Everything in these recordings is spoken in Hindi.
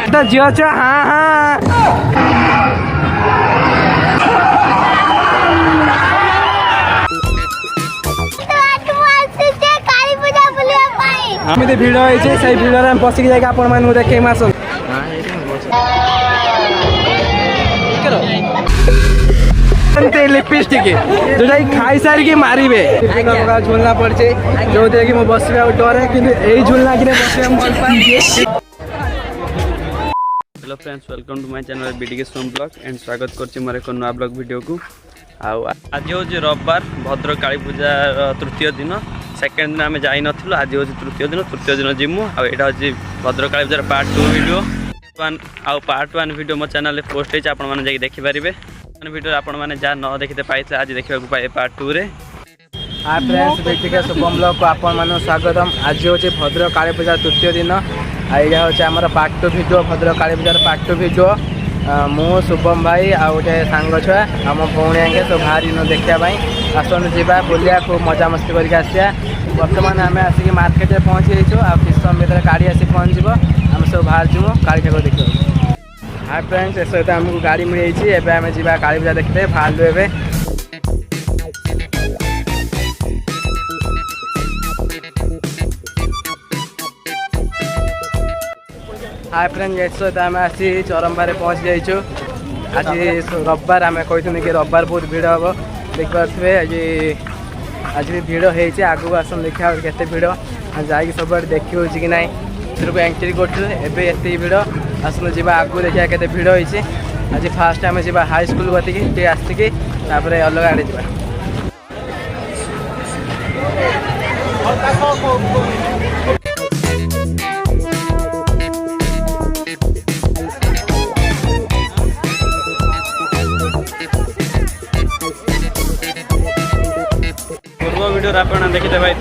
तो झील छ हाँ हाँ आम भिड़ होती से भिड़ में बसिक जाए आपण मैं देखे आस लिपस्टिक जोटा खाई सारिक मारे झुलना पड़े जो कि बस डरे कि झुलना कि बस भल पाए। Hello friends welcome to my channel BDK Som blog and स्वागत करछि मोर एक नया ब्लॉग वीडियो को। आज हूँ रविवार भद्रक काली पूजा तृतीय दिन सेकेंड दिन आम जाई नथिलु आज हूँ तृतीय दिन जिमु आटा हूँ भद्रक काली पूजार पार्ट 2 वीडियो पार्ट 1 वीडियो मो चैनल पोस्ट होती आप देखिपारे वीडियो आपण मैंने जहाँ न देखते पाई आज देखा पाए पार्ट 2 रे। हाँ फ्रेंड्स बीडीके शुभम ब्लॉग को आपण स्वागतम। आज हूँ भद्रक काली पूजा तृतीय दिन यहाँ हूँ आम पार्ट 2 वीडियो भद्रक काली पूजार पार्ट 2 वीडियो मु शुभम भाई आ गोटे सांग छुआ आम भौणी आगे सब बाहरी देखापी आसन जा बुलिया खूब मजा मस्ती करके आसिया। बर्तमान आम आसिक मार्केट में पहुँची जाइए आ किस समय भर गाड़ी आसी पहुँचब आम सब बाहर जीवु काली ठाकुर देखिए। हाँ फ्रेंड्स इस सहित आमको गाड़ी मिल जाइए आम जा काली पूजा देखते बाहर ए हाय फ्रेंड इस सहित आम आसी चरमबार पहुँच जाइए। आज रविवार आम कहते कि रविवार बहुत भीड़ हम देखिए आज भी भीड़ होती आगू आसन देखा केते भीड़ जा सब देखी कि ना को एंट्री करते भीड़ आसन जा आगू देखा केते भीड़ होती। आज फास्ट आम जा हाई स्कूल गति आसिक अलग आड़े जा वीडियो आप देखते पाई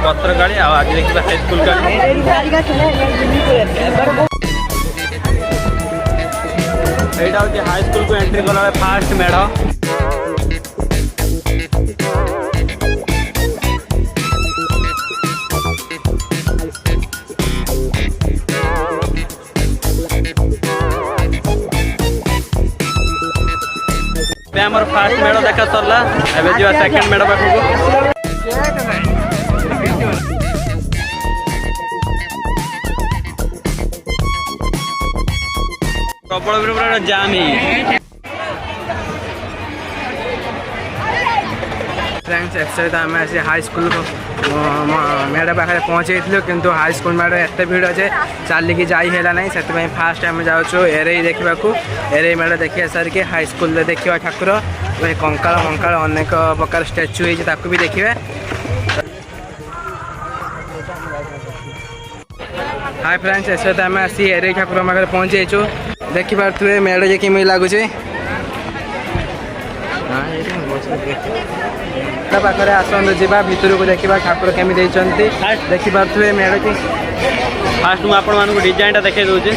पत्रकाली आज देखा हाई स्कूल यहाँ हूँ हाई स्कूल को एंट्री कला फास्ट मेढ़ आम फास्ट मेढ़ देखा सरला एवं जा सेकेंड मेढ़ पाखक प्रबल पूरा जाम ही फ्रेंड्स एक्चुअली आम आसी हाई स्कूल मेढ़ पाखे पहुँचे किंतु हाई स्कूल मेढ़ एत भीड़ अच्छे चलिकी जाइला ना से फास्ट आम जाऊँ एरे देखा एरे मेढ़ देखा सारिक हाई स्कूल देखा ठाकुर कंकाल मंकाल अनेक प्रकार स्टाच्यू होती भी देखिए। हाय फ्रेंड्स इस सहित आम आसी एरे ठाकुर पाखे पहुँच जाइए देखिपे मेढ़ जे कि लगुच पाखे आसतु जा भितर को देखा ठाकुर केमी देखिपे मेढ़ की फास्ट मुझे आपण डिजाइन देखे दूसरी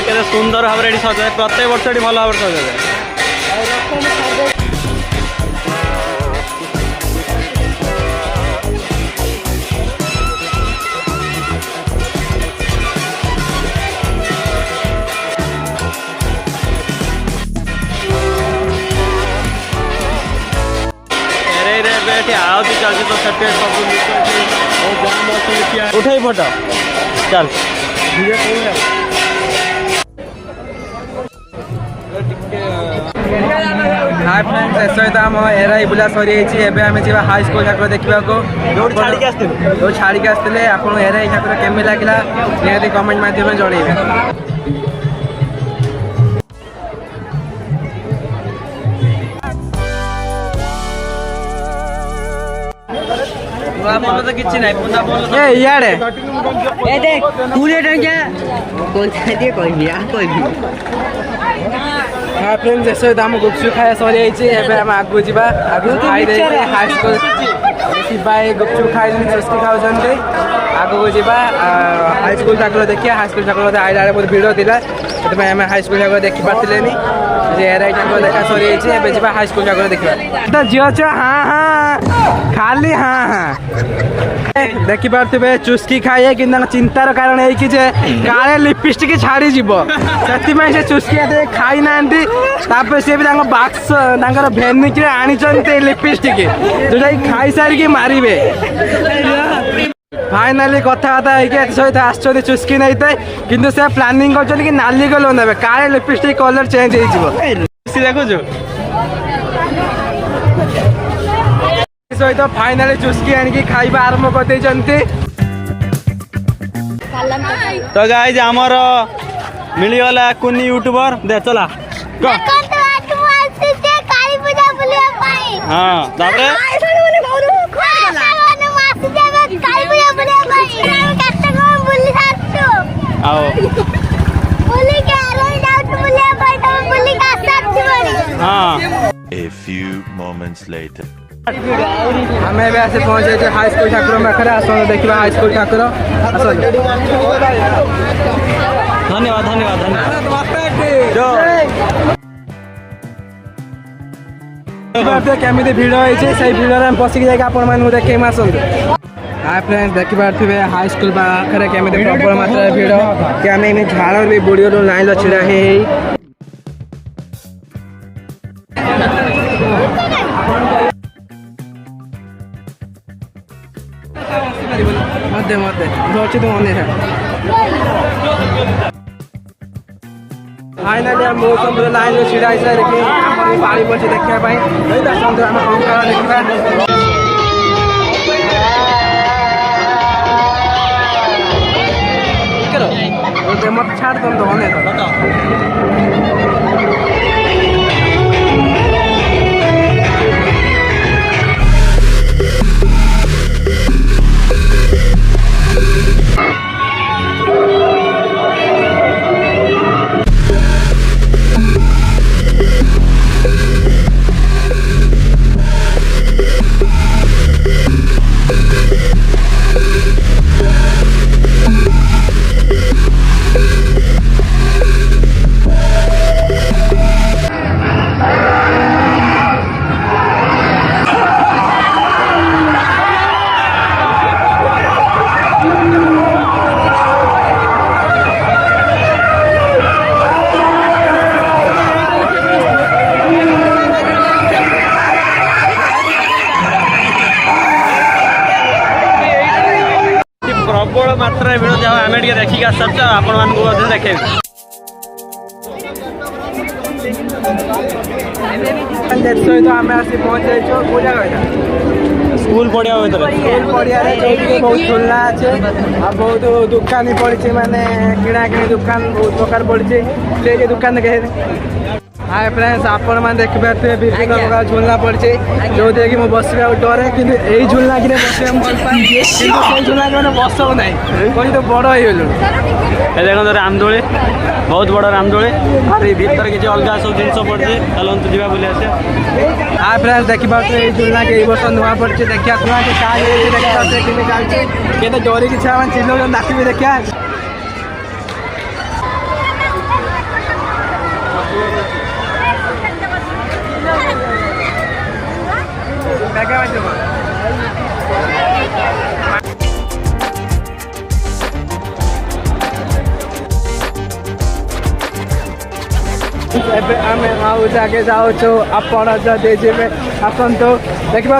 के सुंदर भाव में सजा प्रत्येक वर्ष ये भल भाव सजा आती चलती तो सब उठे फोटो चल हाय फ्रेंड्स इस सहित आम एराई बुला सरी आम जा हाई स्कूल ठाकुर देखा जो छाड़ी आसते आप एराई ठाकुर केमी लगे निहती कमेंट माध्यम जनइबे। तो किसी ना इे 20 टंका हाँ फ्रेंड्स इस सहित आम गुपचुप खाया सरी आम आगू जा आगू खाई हाई स्कूल शिवाई गुपचुप खाई टेस्टी खाऊँ आगू जा हाई स्कूल ठाकुर देखिए हाई स्कूल ठाकुर आइला बहुत भीड़ थी से आम हाई स्कूल जाकर देखी पारे देखा सरी जाए हाई स्कूल जाकर देखा झील छ हाँ हाँ खाली हाँ हाँ देखी पारे चुस्की खाए कि चिंतार कारण है कि काले लिपस्टिक छाड़ी जीव से चुस्की खाई ना सी भी बाक्स भेनिक आनी लिपस्टिक जोटा खाई सारिकी मारे फाइनाली कथबार्ता सहित आसुच्च चुस्की नहीं थे कि से प्लानिंग कर नाली कलर ने काले लिपस्टिक कलर चेंज हो देखु सहित फाइनाली चुस्की आनिकी खाइबा आरंभ कर तो गाइज आमर मिलगला कुनी यूट्यूबर दे चला हाँ A few moments later. आम ऐसे पहुंचे हाई स्कूल ठाकुर पाखे आस देखा हाई स्कूल ठाकुर धन्यवाद धन्यवाद धन्यवाद केमी भिड़ होती से भिड़ पशिक जाकर देखे आसतु हाय फ्रेंड्स देखिपे हाई स्कूल पाखे केमी प्रबल मात्रा भिड़ कि आम झाड़ भी बुढ़ी लाइन छिड़ा मत मत अच्छे तो मन फाइनाली आम बहुत समय लाइन छिड़ा सारे पानी पड़े देखापी देखा मत छाड़ तुम तो प्रबल मात्रा भिड़ जाओ आम देखिक आसार आपण देखे सहित आम आसी पहुँच कौ जगह स्कूल पड़िया स्कूल पड़िया बहुत झुलना अच्छे आ बहुत दुकानी पड़ी माने किଣା किणी दुकान बहुत प्रकार पड़ी से दुकान देखे हाय फ्रेंड्स आपण मैंने देखिपे विभिन्न प्रकार झुलना पड़ी जो कि मुझे बसवा डरे कि यही झुलना कि बस भल पाए कि झुलना मैंने बस ना कहीं तो बड़ हो देखो रामदोली बहुत बड़ रामदोली भीतर किसी अलग सब जिन पड़े चलते जा बुले हाय फ्रेंड्स देखिए झुलना के वर्ष नुआ पड़ी देखा झुलना के चलते डरी कि चिल्ला डाक देखा आम आउ जाके जाऊँ आपण जदि जी आसतु देखा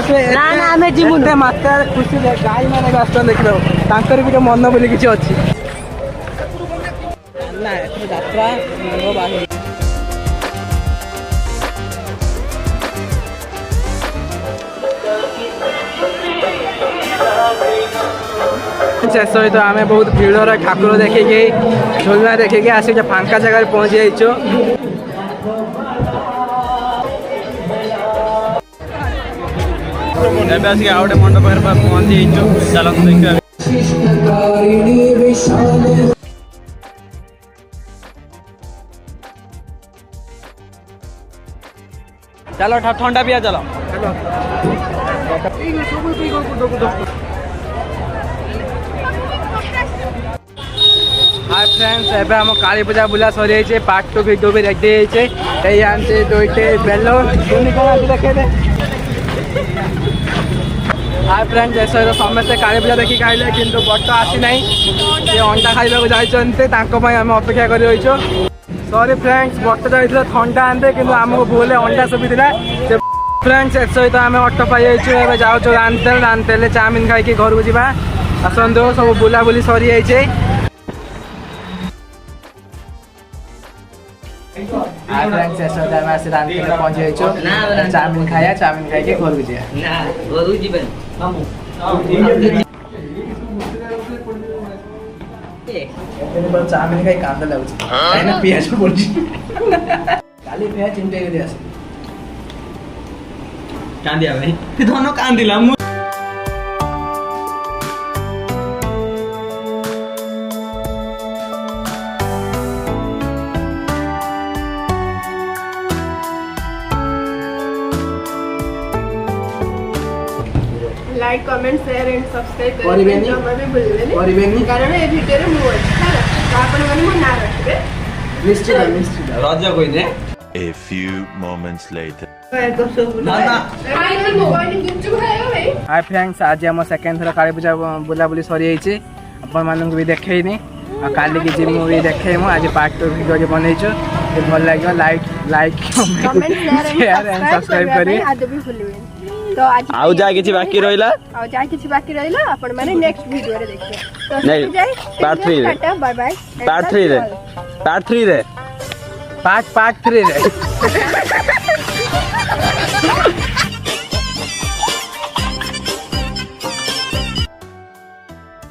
मात्रा खुशी गाई मैंने आस देखा भी मन बोली किसी अच्छी शेष सहित आम बहुत भिड़ ठाकुर देखिकी झुलना देखिकी आसिक फांका जगह पहुँची जाइचु आसिक आउ गए मंडप पहुँची चलते देखा चलो ठंडा पिया चलो हाय फ्रेंड्स एबे हम काली पूजा बुला सरी जाइए पार्ट 2 वीडियो भी रेडी जाइए यही आनते दुईटे बेलून तुम कौन देखे दे हाय फ्रेंड्स ऐसा तो समस्ते काली पूजा देखिक आइले किंतु बट आसी नहीं ये अंडा खाइबा जाइए आम अपेक्षा कर सॉरी फ्रेंड्स बट जाइए थंडा आनते कि आमको भूल अंडा सुविधा फ्रेंड्स ए सहित आम अटो पाई जाऊँ रानतेल रानतेल चाउमिन खाई घर को जा आसतु सब बुलाबुली सरी जाइए फ्रेंड्स ए सहित आम आसी रानतेल पहुँची जाइए चाउमिन खाया चाउमिन खाई घर को जा चाउमिन खाई कांद लगुच पियाज पड़ी काली पियाज चिंता कर आस कांदिया भाई धन कांदिला like comment share and subscribe करिवेनी जमा भी भूलिबेनी करिवेनी कारण ए वीडियो रे मु अछि हैला तो आपण माने मो ना रखबे निश्चित निश्चित रज कोइ ने A few moments later. Hi friends आज आम सेकेंड थर काली पूजा बुलाबुली सरी जाइए आपण मानक भी देखनी काली की जिम भी देखे आज पार्ट 2 वीडियो बनईछु भल लगे like comment share and subscribe करिए आदि भी भूलिबेनी तो आज आउ जा किछि बाकी रहिला आउ जा किछि बाकी रहिला आपण माने नेक्स्ट वीडियो रे देखिए तो नहीं, जाय part 3 रे। टाटा बाय बाय पार्ट 3 रे पार्ट 3 रे पार्ट 3 रे